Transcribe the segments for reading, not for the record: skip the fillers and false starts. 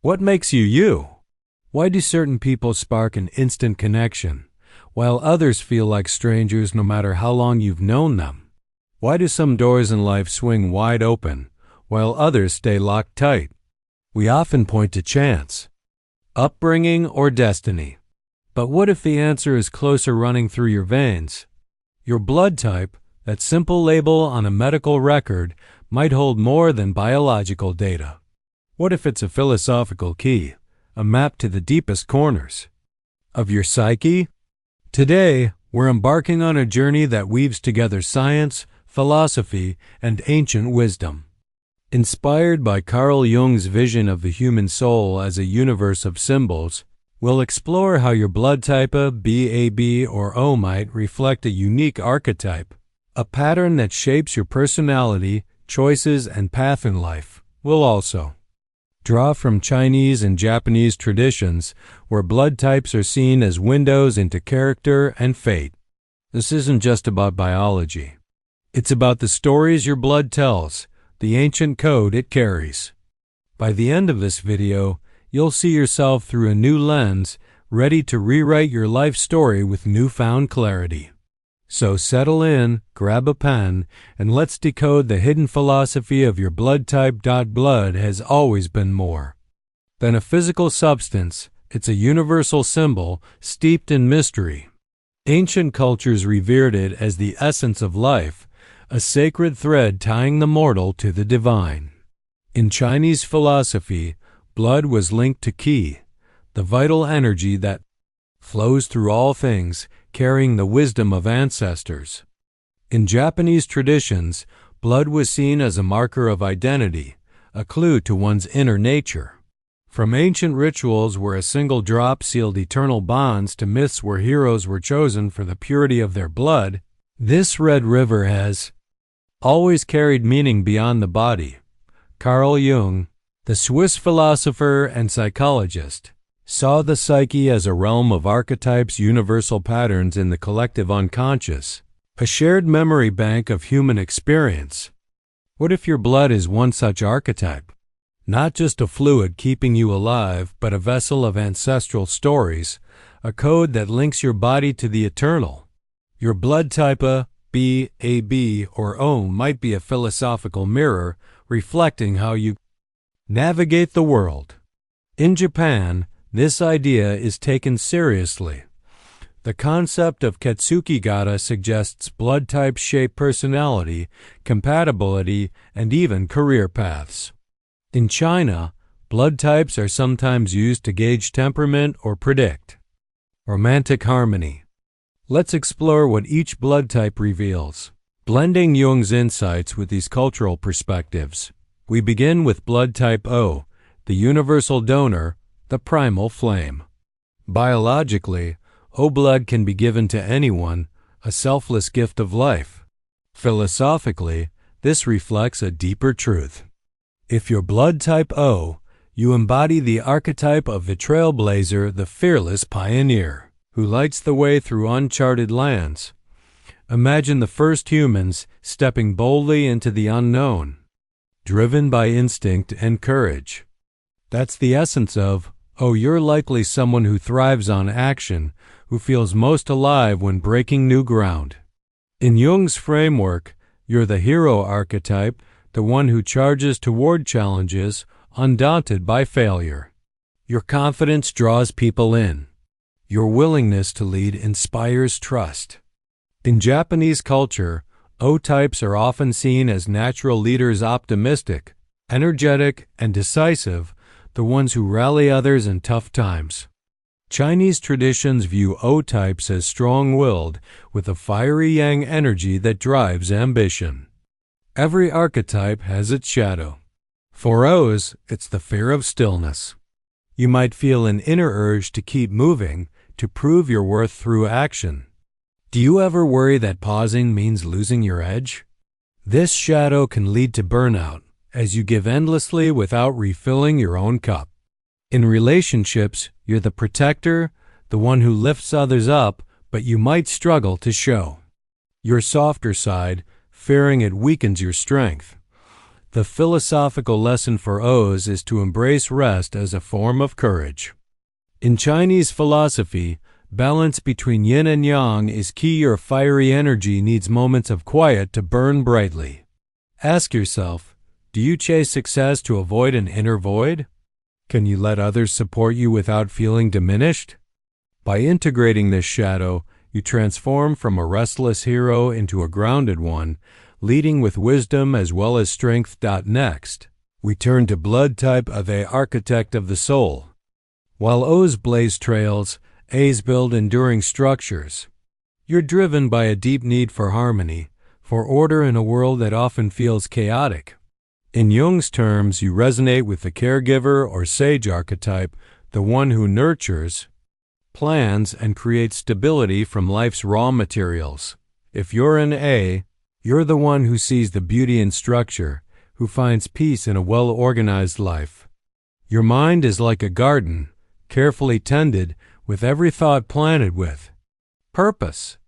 What makes you you? Why do certain people spark an instant connection, while others feel like strangers no matter how long you've known them? Why do some doors in life swing wide open, while others stay locked tight? We often point to chance, upbringing, or destiny. But what if the answer is closer running through your veins? Your blood type, that simple label on a medical record, might hold more than biological data. What if it's a philosophical key, a map to the deepest corners of your psyche? Today, we're embarking on a journey that weaves together science, philosophy, and ancient wisdom. Inspired by Carl Jung's vision of the human soul as a universe of symbols, we'll explore how your blood type B, AB, or O might reflect a unique archetype, a pattern that shapes your personality, choices, and path in life. We'll also draw from Chinese and Japanese traditions where blood types are seen as windows into character and fate. This isn't just about biology. It's about the stories your blood tells, the ancient code it carries. By the end of this video, you'll see yourself through a new lens, ready to rewrite your life story with newfound clarity. So settle in, grab a pen, and let's decode the hidden philosophy of your blood type. Blood has always been more than a physical substance. It's a universal symbol steeped in mystery. Ancient cultures revered it as the essence of life, a sacred thread tying the mortal to the divine. In Chinese philosophy, blood was linked to qi, the vital energy that flows through all things, carrying the wisdom of ancestors. In Japanese traditions, blood was seen as a marker of identity, a clue to one's inner nature. From ancient rituals where a single drop sealed eternal bonds to myths where heroes were chosen for the purity of their blood, this red river has always carried meaning beyond the body. Carl Jung, the Swiss philosopher and psychologist, saw the psyche as a realm of archetypes, universal patterns in the collective unconscious, a shared memory bank of human experience. What if your blood is one such archetype? Not just a fluid keeping you alive, but a vessel of ancestral stories, a code that links your body to the eternal. Your blood type B, AB, or O might be a philosophical mirror reflecting how you navigate the world. In Japan, this idea is taken seriously. The concept of ketsueki-gata suggests blood types shape personality, compatibility, and even career paths. In China, blood types are sometimes used to gauge temperament or predict romantic harmony. Let's explore what each blood type reveals. Blending Jung's insights with these cultural perspectives, we begin with blood type O, the universal donor, the primal flame. Biologically, O blood can be given to anyone, a selfless gift of life. Philosophically, this reflects a deeper truth. If you're blood type O, you embody the archetype of the Trailblazer, the fearless pioneer, who lights the way through uncharted lands. Imagine the first humans stepping boldly into the unknown, driven by instinct and courage. That's the essence of, oh, you're likely someone who thrives on action, who feels most alive when breaking new ground. In Jung's framework, you're the hero archetype, the one who charges toward challenges, undaunted by failure. Your confidence draws people in. Your willingness to lead inspires trust. In Japanese culture, O-types are often seen as natural leaders, optimistic, energetic, and decisive, the ones who rally others in tough times. Chinese traditions view O-types as strong-willed, with a fiery yang energy that drives ambition. Every archetype has its shadow. For O's, it's the fear of stillness. You might feel an inner urge to keep moving, to prove your worth through action. Do you ever worry that pausing means losing your edge? This shadow can lead to burnout, as you give endlessly without refilling your own cup. In relationships, you're the protector, the one who lifts others up, but you might struggle to show your softer side, fearing it weakens your strength. The philosophical lesson for O's is to embrace rest as a form of courage. In Chinese philosophy, balance between yin and yang is key. Your fiery energy needs moments of quiet to burn brightly. Ask yourself, do you chase success to avoid an inner void? Can you let others support you without feeling diminished? By integrating this shadow, you transform from a restless hero into a grounded one, leading with wisdom as well as strength. Next, we turn to blood type of A, architect of the soul. While O's blaze trails, A's build enduring structures. You're driven by a deep need for harmony, for order in a world that often feels chaotic. In Jung's terms, you resonate with the caregiver or sage archetype, the one who nurtures, plans, and creates stability from life's raw materials. If you're an A, you're the one who sees the beauty in structure, who finds peace in a well-organized life. Your mind is like a garden, carefully tended, with every thought planted with purpose.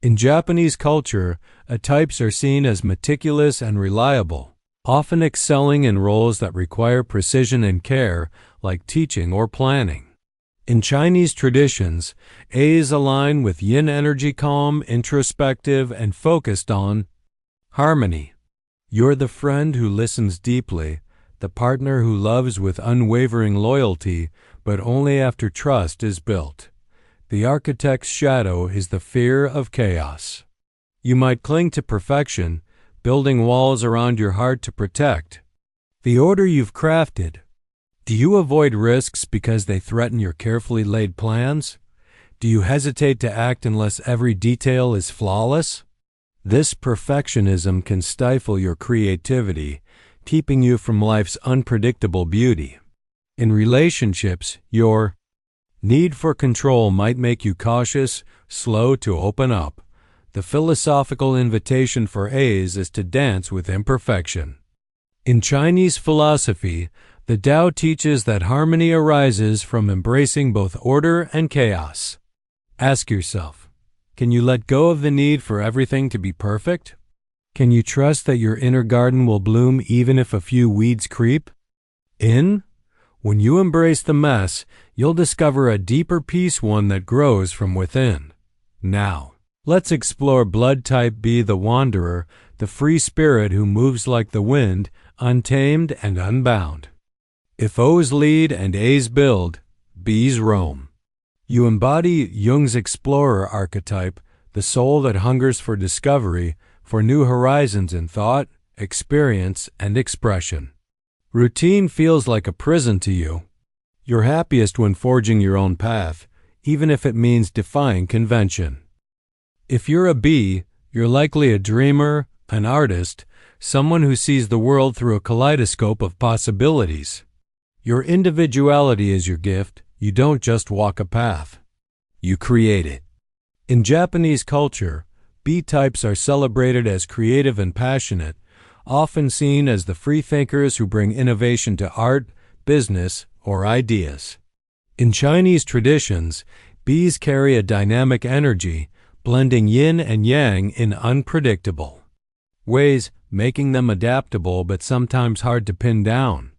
In Japanese culture, A types are seen as meticulous and reliable, often excelling in roles that require precision and care, like teaching or planning. In Chinese traditions, A's align with yin energy, calm, introspective, and focused on harmony. You're the friend who listens deeply, the partner who loves with unwavering loyalty, but only after trust is built. The architect's shadow is the fear of chaos. You might cling to perfection, building walls around your heart to protect the order you've crafted. Do you avoid risks because they threaten your carefully laid plans? Do you hesitate to act unless every detail is flawless? This perfectionism can stifle your creativity, keeping you from life's unpredictable beauty. In relationships, your need for control might make you cautious, slow to open up. The philosophical invitation for A's is to dance with imperfection. In Chinese philosophy, the Tao teaches that harmony arises from embracing both order and chaos. Ask yourself, can you let go of the need for everything to be perfect? Can you trust that your inner garden will bloom even if a few weeds creep in? When you embrace the mess, you'll discover a deeper peace, one that grows from within. Now, let's explore blood type B, the wanderer, the free spirit who moves like the wind, untamed and unbound. If O's lead and A's build, B's roam. You embody Jung's explorer archetype, the soul that hungers for discovery, for new horizons in thought, experience, and expression. Routine feels like a prison to you. You're happiest when forging your own path, even if it means defying convention. If you're a B, you're likely a dreamer, an artist, someone who sees the world through a kaleidoscope of possibilities. Your individuality is your gift. You don't just walk a path. You create it. In Japanese culture, B types are celebrated as creative and passionate, often seen as the free thinkers who bring innovation to art, business, or ideas. In Chinese traditions, B's carry a dynamic energy, blending yin and yang in unpredictable ways, making them adaptable but sometimes hard to pin down.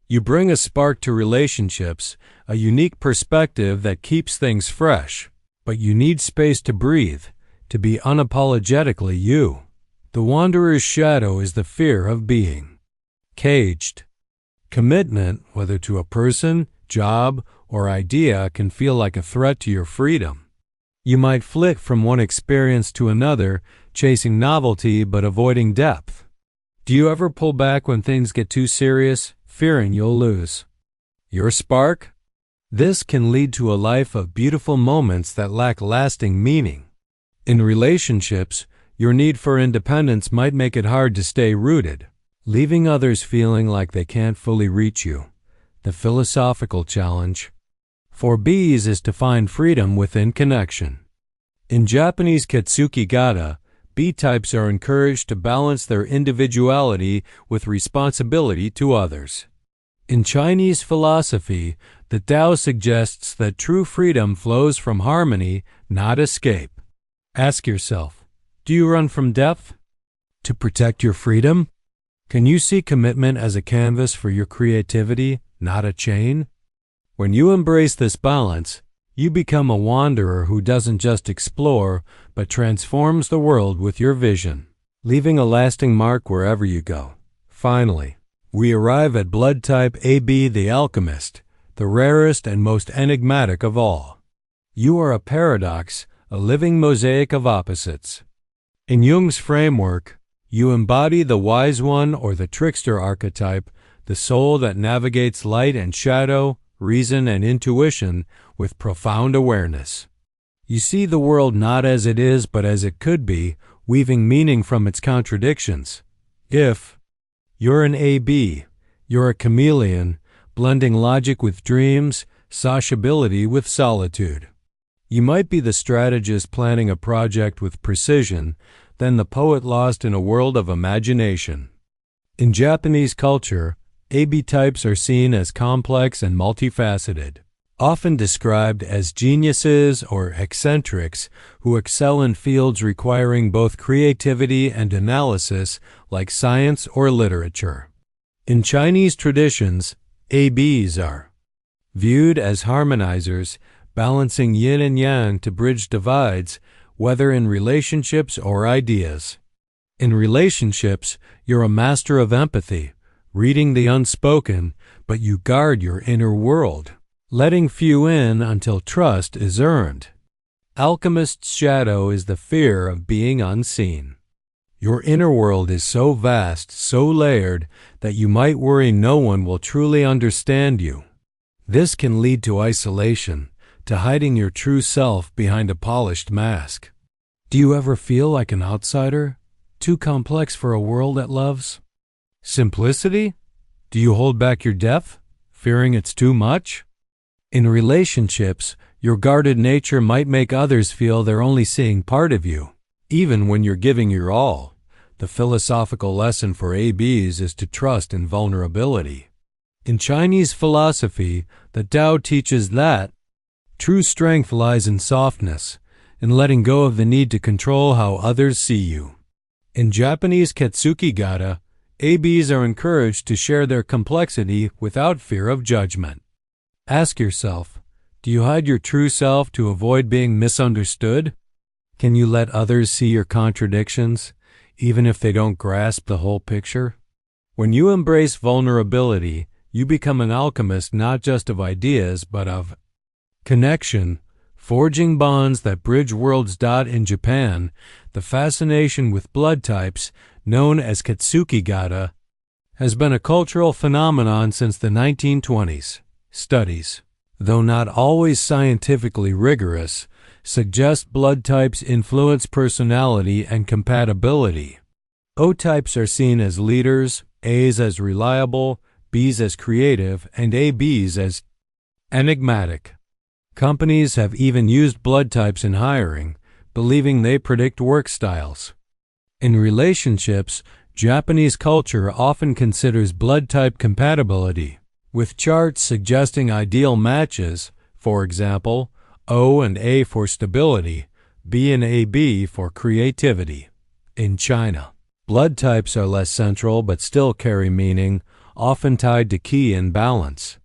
You bring a spark to relationships, a unique perspective that keeps things fresh, but you need space to breathe, to be unapologetically you. The wanderer's shadow is the fear of being caged. Commitment, whether to a person, job, or idea, can feel like a threat to your freedom. You might flit from one experience to another, chasing novelty but avoiding depth. Do you ever pull back when things get too serious, fearing you'll lose your spark? This can lead to a life of beautiful moments that lack lasting meaning. In relationships, your need for independence might make it hard to stay rooted, leaving others feeling like they can't fully reach you. The philosophical challenge for B's is to find freedom within connection. In Japanese ketsueki-gata, B types are encouraged to balance their individuality with responsibility to others. In Chinese philosophy, the Tao suggests that true freedom flows from harmony, not escape. Ask yourself, do you run from depth to protect your freedom? Can you see commitment as a canvas for your creativity, not a chain? When you embrace this balance, you become a wanderer who doesn't just explore, but transforms the world with your vision, leaving a lasting mark wherever you go. Finally, we arrive at blood type AB, the Alchemist, the rarest and most enigmatic of all. You are a paradox, a living mosaic of opposites. In Jung's framework, you embody the wise one or the trickster archetype, the soul that navigates light and shadow, reason and intuition with profound awareness. You see the world not as it is but as it could be, weaving meaning from its contradictions. If you're an AB, you're a chameleon, blending logic with dreams, sociability with solitude. You might be the strategist planning a project with precision, then the poet lost in a world of imagination. In Japanese culture, AB types are seen as complex and multifaceted, often described as geniuses or eccentrics who excel in fields requiring both creativity and analysis, like science or literature. In Chinese traditions, ABs are viewed as harmonizers, balancing yin and yang to bridge divides, whether in relationships or ideas. In relationships, you're a master of empathy, reading the unspoken, but you guard your inner world, letting few in until trust is earned. Alchemist's shadow is the fear of being unseen. Your inner world is so vast, so layered, that you might worry no one will truly understand you. This can lead to isolation, to hiding your true self behind a polished mask. Do you ever feel like an outsider, too complex for a world that loves? Simplicity? Do you hold back your depth, fearing it's too much? In relationships, your guarded nature might make others feel they're only seeing part of you, even when you're giving your all. The philosophical lesson for ABs is to trust in vulnerability. In Chinese philosophy, the Tao teaches that true strength lies in softness, in letting go of the need to control how others see you. In Japanese ketsueki-gata, ABs are encouraged to share their complexity without fear of judgment. Ask yourself, do you hide your true self to avoid being misunderstood? Can you let others see your contradictions, even if they don't grasp the whole picture? When you embrace vulnerability, you become an alchemist not just of ideas, but of connection, forging bonds that bridge worlds. In Japan, the fascination with blood types, known as ketsueki-gata, has been a cultural phenomenon since the 1920s. Studies, though not always scientifically rigorous, suggest blood types influence personality and compatibility. O types are seen as leaders, A's as reliable, B's as creative, and ABs as enigmatic. Companies have even used blood types in hiring, believing they predict work styles. In relationships, Japanese culture often considers blood type compatibility, with charts suggesting ideal matches, for example, O and A for stability, B and AB for creativity. In China, blood types are less central but still carry meaning, often tied to ki and balance.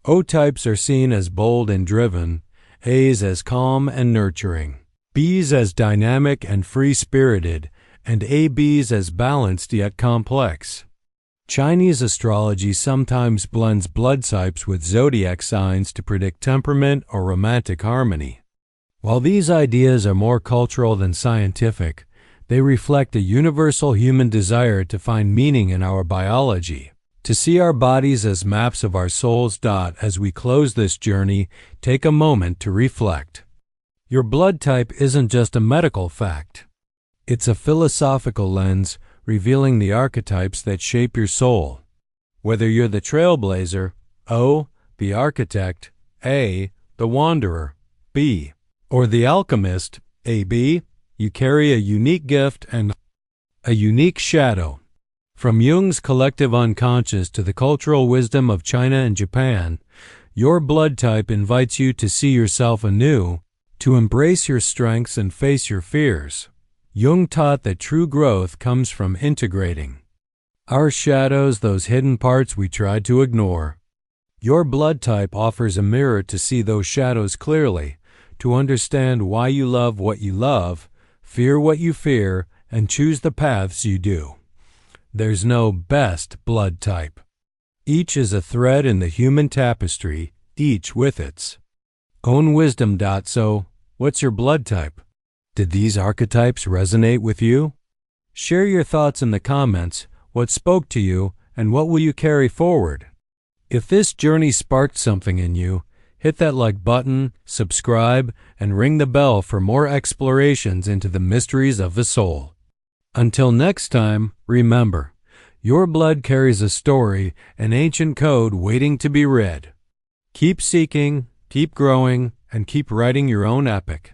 O types are seen as bold and driven, A's as calm and nurturing, B's as dynamic and free-spirited, and ABs as balanced yet complex. Chinese astrology sometimes blends blood types with zodiac signs to predict temperament or romantic harmony. While these ideas are more cultural than scientific, they reflect a universal human desire to find meaning in our biology, to see our bodies as maps of our souls. As we close this journey, take a moment to reflect. Your blood type isn't just a medical fact. It's a philosophical lens revealing the archetypes that shape your soul. Whether you're the Trailblazer, O, the Architect, A, the Wanderer, B, or the Alchemist, AB, you carry a unique gift and a unique shadow. From Jung's collective unconscious to the cultural wisdom of China and Japan, your blood type invites you to see yourself anew, to embrace your strengths and face your fears. Jung taught that true growth comes from integrating Our shadows, those hidden parts we tried to ignore. Your blood type offers a mirror to see those shadows clearly, to understand why you love what you love, fear what you fear, and choose the paths you do. There's no best blood type. Each is a thread in the human tapestry, each with its own wisdom. So, what's your blood type? Did these archetypes resonate with you? Share your thoughts in the comments. What spoke to you, and what will you carry forward? If this journey sparked something in you, hit that like button, subscribe, and ring the bell for more explorations into the mysteries of the soul. Until next time, remember, your blood carries a story, an ancient code waiting to be read. Keep seeking, keep growing, and keep writing your own epic.